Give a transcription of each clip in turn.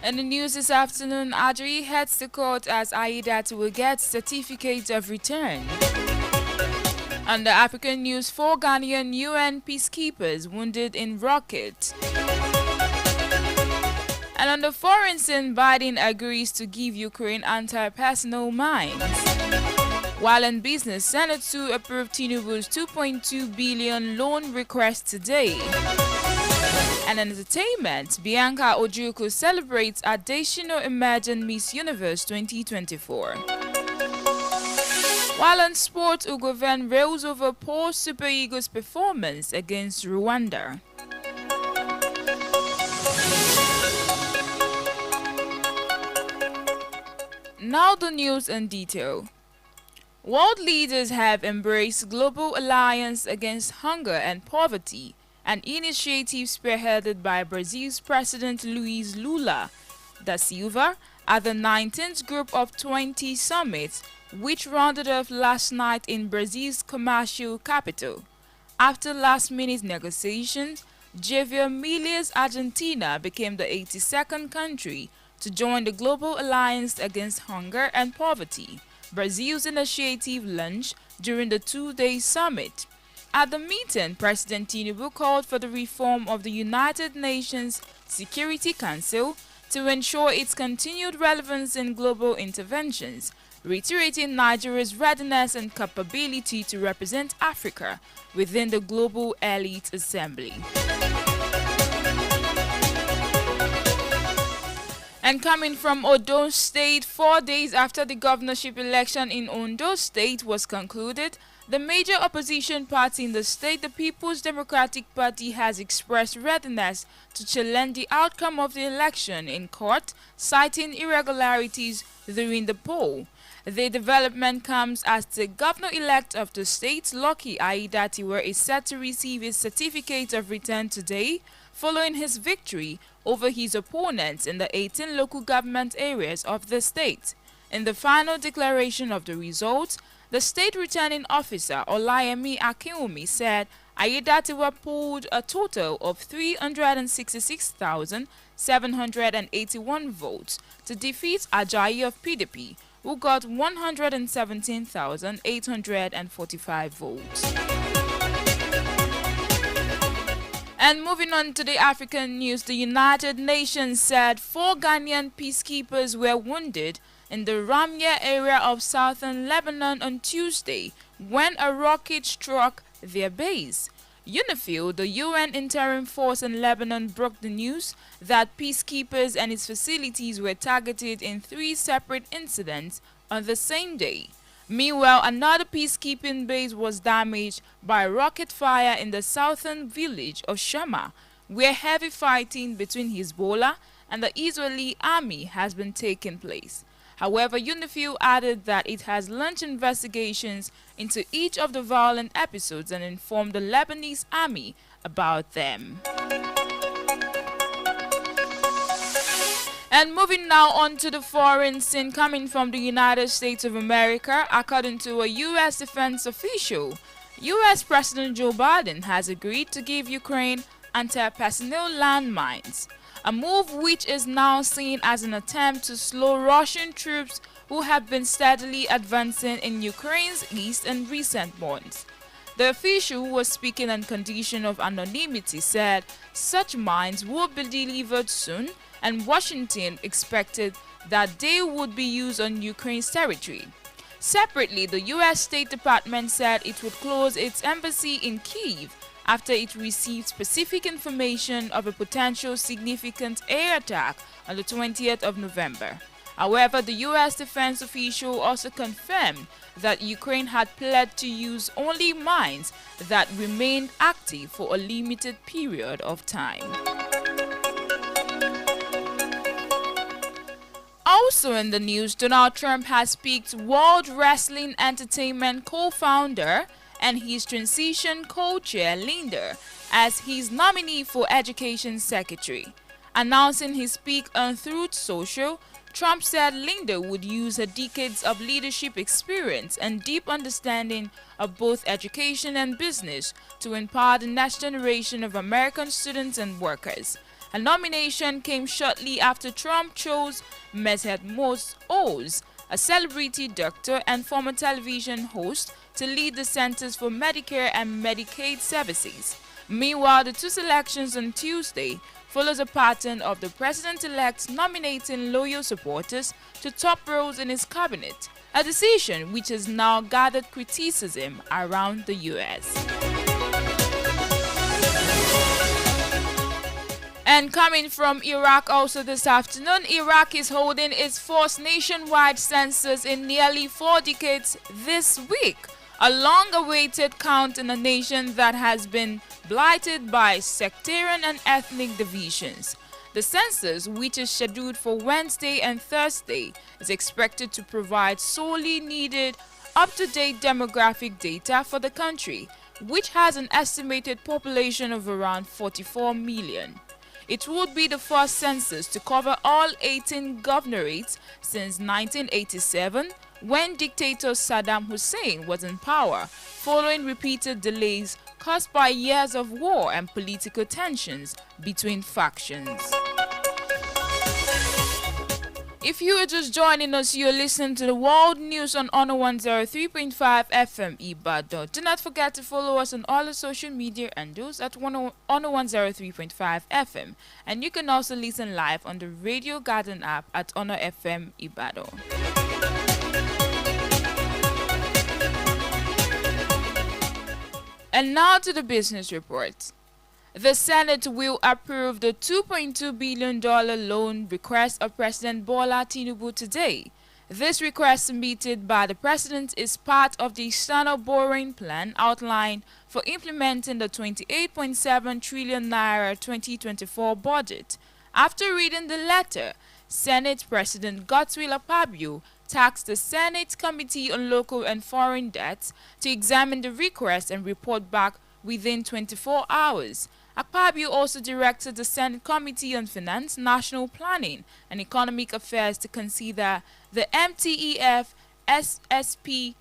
In the news this afternoon, Adri heads to court as Aiyedati will get certificate of return. On the African news, 4 Ghanaian UN peacekeepers wounded in rocket. And on the foreign scene, Biden agrees to give Ukraine anti-personnel mines. While in business, Senate 2 approved Tinubu's $2.2 billion loan request today. And in entertainment, Bianca Ojukwu celebrates additional emerging Miss Universe 2024. While in sport, Ugoven rails over poor Super Eagles' performance against Rwanda. Now the news in detail. World leaders have embraced Global Alliance Against Hunger and Poverty, an initiative spearheaded by Brazil's President Luiz Lula da Silva at the 19th Group of 20 Summit, which rounded off last night in Brazil's commercial capital. After last-minute negotiations, Javier Milei's Argentina became the 82nd country to join the Global Alliance Against Hunger and Poverty. Brazil's initiative launched during the 2-day summit. At the meeting, President Tinubu called for the reform of the United Nations Security Council to ensure its continued relevance in global interventions, reiterating Nigeria's readiness and capability to represent Africa within the Global Elite Assembly. And coming from Ondo State, 4 days after the governorship election in Ondo State was concluded, the major opposition party in the state, the People's Democratic Party, has expressed readiness to challenge the outcome of the election in court, citing irregularities during the poll. The development comes as the governor-elect of the state, Lucky Aiyedatiwa, is set to receive his certificate of return today, following his victory over his opponents in the 18 local government areas of the state. In the final declaration of the results, the state returning officer Olayemi Akinwumi said Aiyedatiwa polled a total of 366,781 votes to defeat Ajayi of PDP, who got 117,845 votes. And moving on to the African news, the United Nations said 4 Ghanaian peacekeepers were wounded in the Ramya area of southern Lebanon on Tuesday when a rocket struck their base. UNIFIL, the UN interim force in Lebanon, broke the news that peacekeepers and its facilities were targeted in 3 separate incidents on the same day. Meanwhile, another peacekeeping base was damaged by rocket fire in the southern village of Shama, where heavy fighting between Hezbollah and the Israeli army has been taking place. However, UNIFIL added that it has launched investigations into each of the violent episodes and informed the Lebanese army about them. And moving now on to the foreign scene, coming from the United States of America, according to a U.S. defense official, U.S. President Joe Biden has agreed to give Ukraine anti-personnel landmines, a move which is now seen as an attempt to slow Russian troops who have been steadily advancing in Ukraine's east in recent months. The official, who was speaking on condition of anonymity, said such mines will be delivered soon, and Washington expected that they would be used on Ukraine's territory. Separately, the U.S. State Department said it would close its embassy in Kyiv after it received specific information of a potential significant air attack on the 20th of November. However, the U.S. defense official also confirmed that Ukraine had pledged to use only mines that remained active for a limited period of time. Also in the news, Donald Trump has picked World Wrestling Entertainment co-founder and his transition co-chair Linda as his nominee for Education Secretary. Announcing his pick on Truth Social, Trump said Linda would use her decades of leadership experience and deep understanding of both education and business to empower the next generation of American students and workers. Her nomination came shortly after Trump chose Meshed Oz, a celebrity doctor and former television host, to lead the Centers for Medicare and Medicaid Services. Meanwhile, the two selections on Tuesday follows a pattern of the president-elect nominating loyal supporters to top roles in his cabinet, a decision which has now gathered criticism around the U.S. And coming from Iraq also this afternoon, Iraq is holding its first nationwide census in nearly 4 decades this week, a long-awaited count in a nation that has been blighted by sectarian and ethnic divisions. The census, which is scheduled for Wednesday and Thursday, is expected to provide sorely needed up-to-date demographic data for the country, which has an estimated population of around 44 million. It would be the first census to cover all 18 governorates since 1987, when dictator Saddam Hussein was in power, following repeated delays caused by years of war and political tensions between factions. If you are just joining us, you're listening to the World News on Honor 103.5 FM Ibadan. Do not forget to follow us on all the social media handles at Honor 103.5 FM. And you can also listen live on the Radio Garden app at Honor FM Ibadan. And now to the business report. The Senate will approve the $2.2 billion loan request of President Bola Tinubu today. This request submitted by the President is part of the external borrowing plan outlined for implementing the 28.7 trillion naira 2024 budget. After reading the letter, Senate President Godswill Akpabio tasked the Senate Committee on Local and Foreign Debts to examine the request and report back within 24 hours. Akpabio also directed the Senate Committee on Finance, National Planning and Economic Affairs to consider the MTEF SSP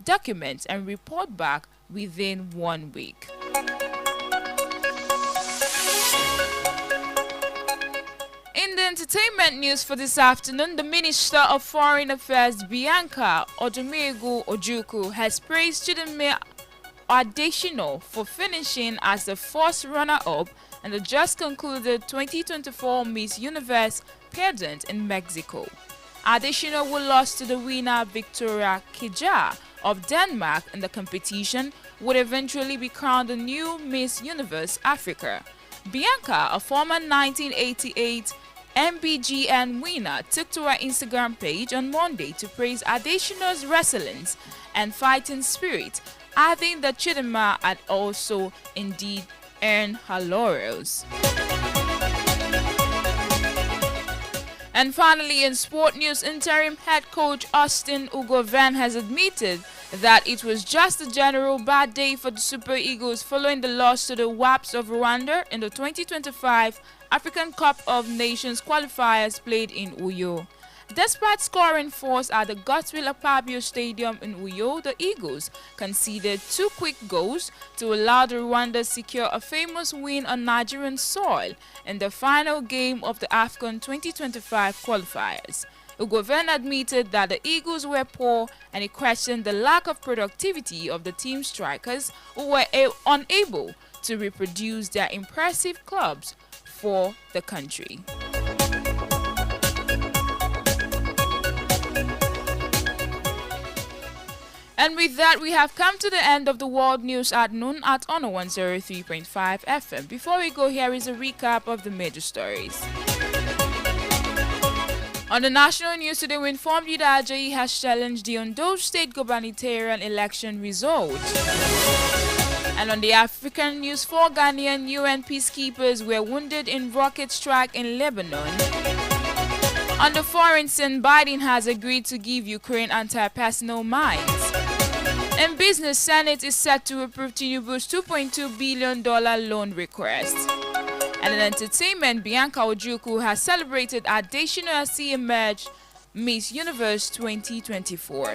document and report back within 1 week. In the entertainment news for this afternoon, the Minister of Foreign Affairs Bianca Ojukwu has praised Chidinma Adesina for finishing as the first runner-up in the just concluded 2024 Miss Universe pageant in Mexico. Adesina, who lost to the winner Victoria Kja of Denmark in the competition, would eventually be crowned the new Miss Universe Africa. Bianca, a former 1988 MBGN winner, took to her Instagram page on Monday to praise Adesina's resilience and fighting spirit, adding that Chidinma had also indeed earned her laurels. And finally, in sport news, interim head coach Austin Ugoven has admitted that it was just a general bad day for the Super Eagles following the loss to the Waps of Rwanda in the 2025 African Cup of Nations qualifiers played in Uyo. Despite scoring force at the Godswill Akpabio Stadium in Uyo, the Eagles conceded 2 quick goals to allow the Rwanda secure a famous win on Nigerian soil in the final game of the AFCON 2025 qualifiers. Ugoven admitted that the Eagles were poor, and he questioned the lack of productivity of the team strikers, who were unable to reproduce their impressive clubs for the country. And with that, we have come to the end of the World News at noon at Honor 103.5 FM. Before we go, here is a recap of the major stories. On the national news today, we informed you that Ajayi has challenged the Ondo State gubernatorial election result. And on the African news, 4 Ghanaian UN peacekeepers were wounded in rocket strike in Lebanon. On the foreign scene, Biden has agreed to give Ukraine anti-personnel mines. In business, Senate is set to approve Tinubu's $2.2 billion loan request. And in entertainment, Bianca Ojukwu has celebrated Adesina as she emerged Miss Universe 2024.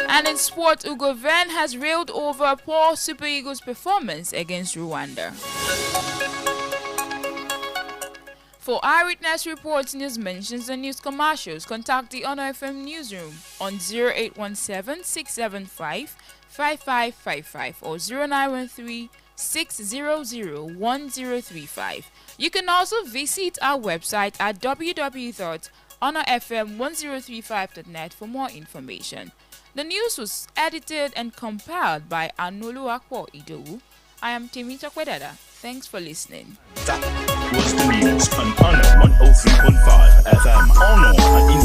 And in sport, Ugoven has railed over a poor Super Eagles performance against Rwanda. For eyewitness reports, news mentions, and news commercials, contact the Honor FM newsroom on 0817-675-5555 or 0913-600-1035. You can also visit our website at www.honorfm1035.net for more information. The news was edited and compiled by Anuoluwapo Idowu. I am Timita Kwedada. Thanks for listening. That was the news on Honor 103.5 FM. Honor